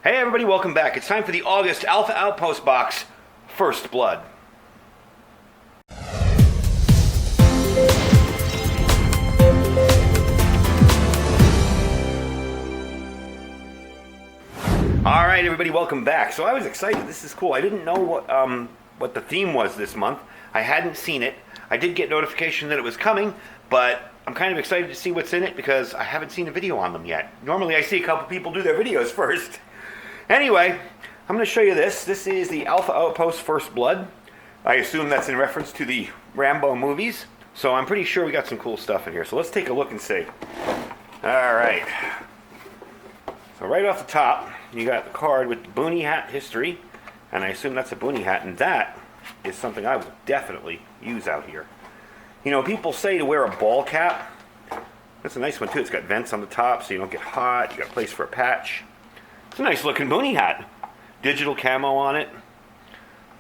Hey everybody, welcome back. It's time for the August Alpha Outpost box, First Blood. Alright everybody, welcome back. So I was excited, this is cool. I didn't know what the theme was this month. I hadn't seen it. I did get notification that it was coming, but I'm kind of excited to see what's in it because I haven't seen a video on them yet. Normally I see a couple people do their videos first. Anyway, I'm going to show you this. This is the Alpha Outpost First Blood. I assume that's in reference to the Rambo movies. So I'm pretty sure we got some cool stuff in here. So let's take a look and see. Alright. So right off the top, you got the card with the boonie hat history. And I assume that's a boonie hat. And that is something I will definitely use out here. You know, people say to wear a ball cap. That's a nice one too. It's got vents on the top so you don't get hot. You got a place for a patch. It's a nice looking boonie hat. Digital camo on it.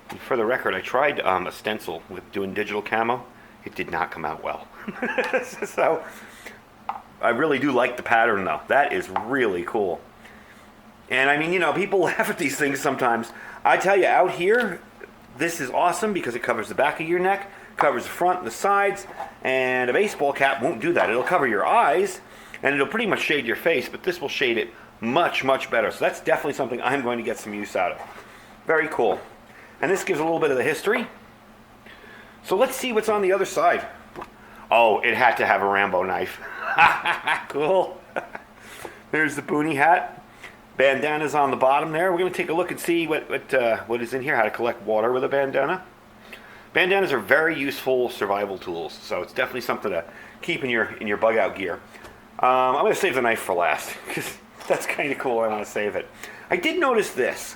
And for the record, I tried a stencil with doing digital camo. It did not come out well. So, I really do like the pattern though. That is really cool. And I mean, you know, people laugh at these things sometimes. I tell you, out here, this is awesome because it covers the back of your neck, covers the front and the sides, and a baseball cap won't do that. It'll cover your eyes, and it'll pretty much shade your face, but this will shade it much, much better. So that's definitely something I'm going to get some use out of. Very cool. And this gives a little bit of the history. So let's see what's on the other side. Oh, it had to have a Rambo knife. Cool. There's the boonie hat. Bandana's on the bottom there. We're going to take a look and see what is in here, how to collect water with a bandana. Bandanas are very useful survival tools, so it's definitely something to keep in your bug out gear. I'm going to save the knife for last, because that's kind of cool. I want to save it. I did notice this.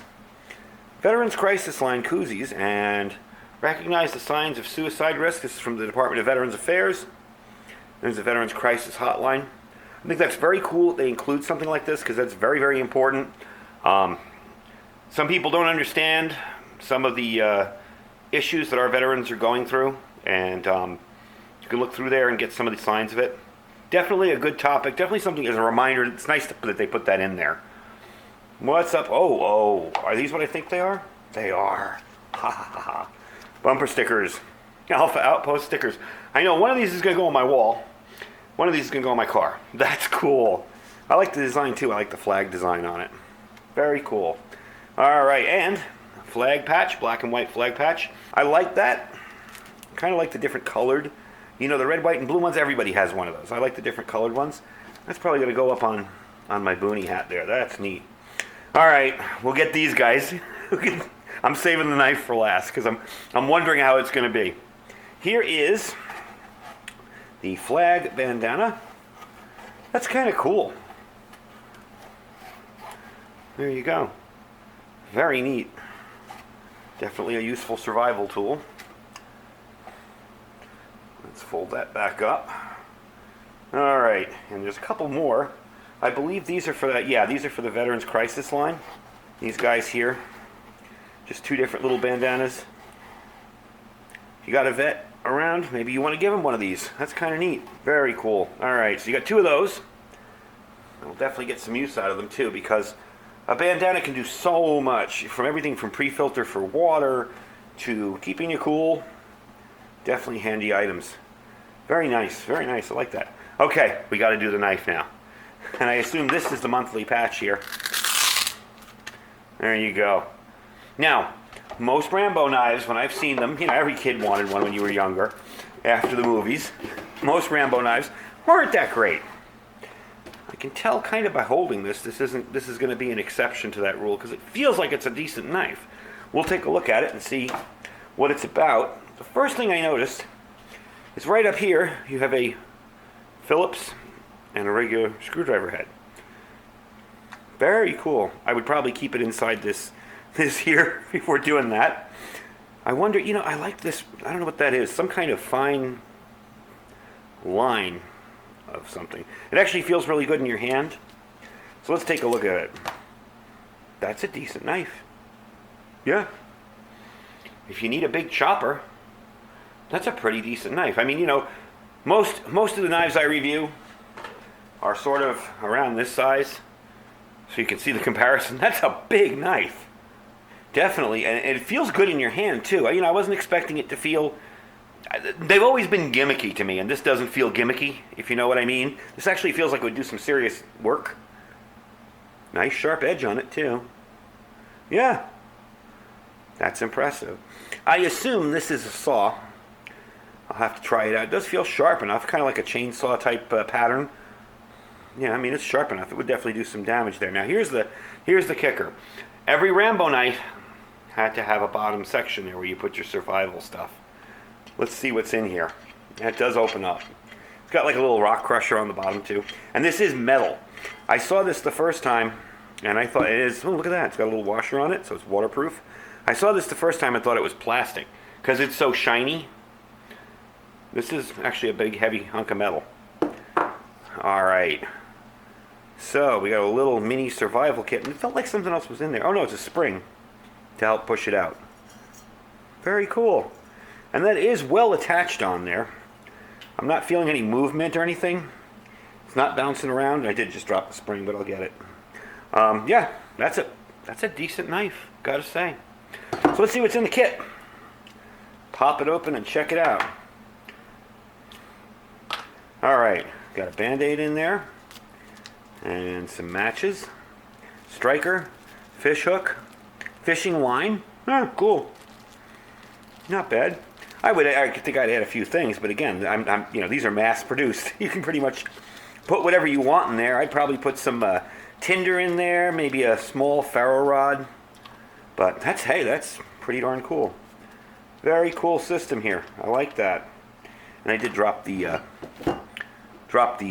Veterans Crisis Line koozies and recognize the signs of suicide risk. This is from the Department of Veterans Affairs. There's a Veterans Crisis Hotline. I think that's very cool that they include something like this because that's very, very important. Some people don't understand some of the issues that our veterans are going through, and you can look through there and get some of the signs of it. Definitely a good topic. Definitely something as a reminder. It's nice that they put that in there. What's up? Oh, are these what I think they are? They are. Ha ha ha. Bumper stickers. Alpha Outpost stickers. I know one of these is going to go on my wall. One of these is going to go on my car. That's cool. I like the design too. I like the flag design on it. Very cool. Alright, and flag patch, black and white flag patch. I like that. Kind of like the different colored. You know, the red, white, and blue ones, everybody has one of those. I like the different colored ones. That's probably going to go up on my boonie hat there. That's neat. Alright, we'll get these guys. I'm saving the knife for last because I'm wondering how it's going to be. Here is the flag bandana. That's kind of cool. There you go. Very neat. Definitely a useful survival tool. Let's fold that back up. Alright, and there's a couple more. I believe these are for that. Yeah, these are for the Veterans Crisis Line. These guys here. Just two different little bandanas. If you got a vet around, maybe you want to give them one of these. That's kind of neat. Very cool. Alright, so you got two of those. I'll definitely get some use out of them too because a bandana can do so much. From everything from pre-filter for water to keeping you cool. Definitely handy items. Very nice. Very nice. I like that. Okay, we got to do the knife now. And I assume this is the monthly patch here. There you go. Now, most Rambo knives, when I've seen them, you know, every kid wanted one when you were younger, after the movies. Most Rambo knives weren't that great. I can tell kind of by holding this is going to be an exception to that rule because it feels like it's a decent knife. We'll take a look at it and see what it's about. The first thing I noticed is right up here, you have a Phillips and a regular screwdriver head. Very cool. I would probably keep it inside this here before doing that. I wonder, you know, I like this. I don't know what that is. Some kind of fine line of something. It actually feels really good in your hand. So let's take a look at it. That's a decent knife. Yeah. If you need a big chopper, that's a pretty decent knife. I mean, you know, most of the knives I review are sort of around this size. So you can see the comparison. That's a big knife. Definitely, and it feels good in your hand too. I wasn't expecting it to feel. They've always been gimmicky to me, and this doesn't feel gimmicky, if you know what I mean. This actually feels like it would do some serious work. Nice sharp edge on it too. Yeah, that's impressive. I assume this is a saw. I'll have to try it out. It does feel sharp enough, kind of like a chainsaw type pattern. Yeah, I mean, it's sharp enough. It would definitely do some damage there. Now, here's the kicker. Every Rambo knife had to have a bottom section there where you put your survival stuff. Let's see what's in here. It does open up. It's got like a little rock crusher on the bottom too. And this is metal. I saw this the first time, and I thought it is, oh, look at that. It's got a little washer on it, so it's waterproof. I saw this the first time and thought it was plastic because it's so shiny. This is actually a big, heavy hunk of metal. All right. So we got a little mini survival kit, and it felt like something else was in there. Oh no, it's a spring to help push it out. Very cool. And that is well attached on there. I'm not feeling any movement or anything. It's not bouncing around. I did just drop the spring, but I'll get it. Yeah, that's a decent knife, gotta say. So let's see what's in the kit. Pop it open and check it out. All right, got a Band-Aid in there. And some matches, striker, fish hook, fishing line. Cool. Not bad. I think I'd add a few things, but again, these are mass produced. You can pretty much put whatever you want in there. I'd probably put some tinder in there, maybe a small ferro rod. But that's pretty darn cool. Very cool system here. I like that. And I did drop the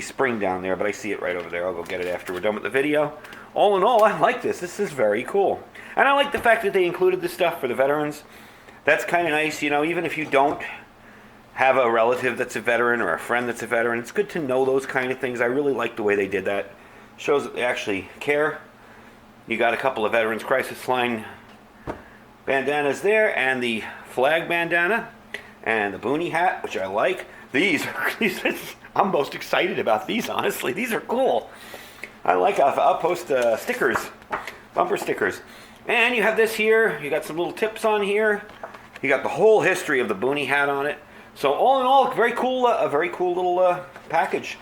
spring down there, but I see it right over there. I'll go get it after we're done with the video. All in all, I like this. This is very cool. And I like the fact that they included this stuff for the veterans. That's kind of nice, even if you don't have a relative that's a veteran or a friend that's a veteran, it's good to know those kind of things. I really like the way they did that. Shows that they actually care. You got a couple of Veterans Crisis Line bandanas there, and the flag bandana, and the boonie hat, which I like. These I'm most excited about these, honestly. These are cool. I like Outpost stickers, bumper stickers. And you have this here. You got some little tips on here. You got the whole history of the boonie hat on it. So all in all, very cool. A very cool little package.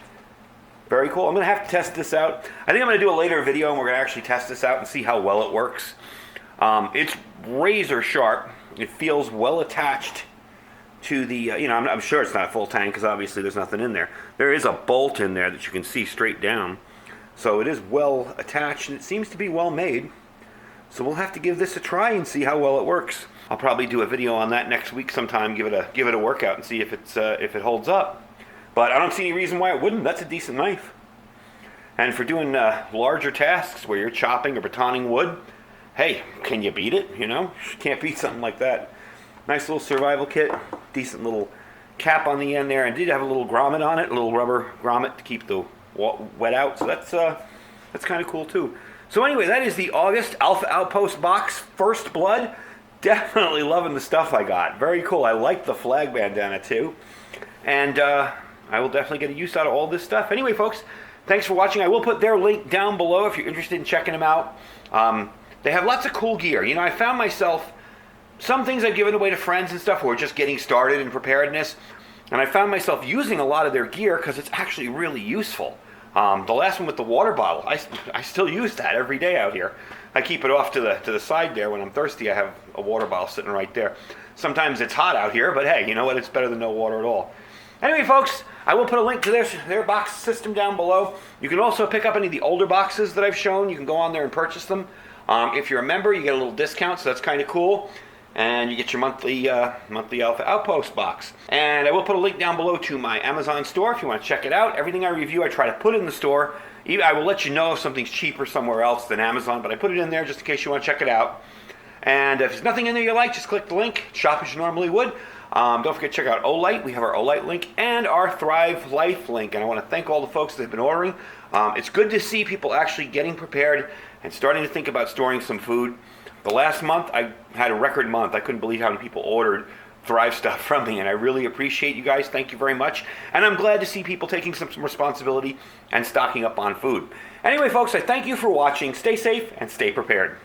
Very cool. I'm going to have to test this out. I think I'm going to do a later video, and we're going to actually test this out and see how well it works. It's razor sharp. It feels well attached to the, I'm sure it's not a full tank because obviously there's nothing in there. There is a bolt in there that you can see straight down. So it is well attached, and it seems to be well made. So we'll have to give this a try and see how well it works. I'll probably do a video on that next week sometime, give it a workout and see if it holds up. But I don't see any reason why it wouldn't. That's a decent knife. And for doing larger tasks where you're chopping or batoning wood, hey, can you beat it? Can't beat something like that. Nice little survival kit, decent little cap on the end there, and did have a little grommet on it, a little rubber grommet to keep the wet out. So that's kind of cool too. So anyway, that is the August Alpha Outpost box, First Blood. Definitely loving the stuff I got. Very cool. I like the flag bandana too, and I will definitely get a use out of all this stuff. Anyway, folks, thanks for watching. I will put their link down below if you're interested in checking them out. They have lots of cool gear. I found myself. Some things I've given away to friends and stuff who are just getting started in preparedness, and I found myself using a lot of their gear because it's actually really useful. The last one with the water bottle, I still use that every day out here. I keep it off to the side there. When I'm thirsty, I have a water bottle sitting right there. Sometimes it's hot out here, but hey, you know what? It's better than no water at all. Anyway, folks, I will put a link to their box system down below. You can also pick up any of the older boxes that I've shown. You can go on there and purchase them. If you're a member, you get a little discount, so that's kind of cool. And you get your monthly Alpha Outpost box. And I will put a link down below to my Amazon store if you want to check it out. Everything I review, I try to put in the store. I will let you know if something's cheaper somewhere else than Amazon, but I put it in there just in case you want to check it out. And if there's nothing in there you like, just click the link. Shop as you normally would. Don't forget to check out Olight. We have our Olight link and our Thrive Life link. And I want to thank all the folks that have been ordering. It's good to see people actually getting prepared and starting to think about storing some food. The last month, I had a record month. I couldn't believe how many people ordered Thrive stuff from me, and I really appreciate you guys. Thank you very much. And I'm glad to see people taking some responsibility and stocking up on food. Anyway, folks, I thank you for watching. Stay safe and stay prepared.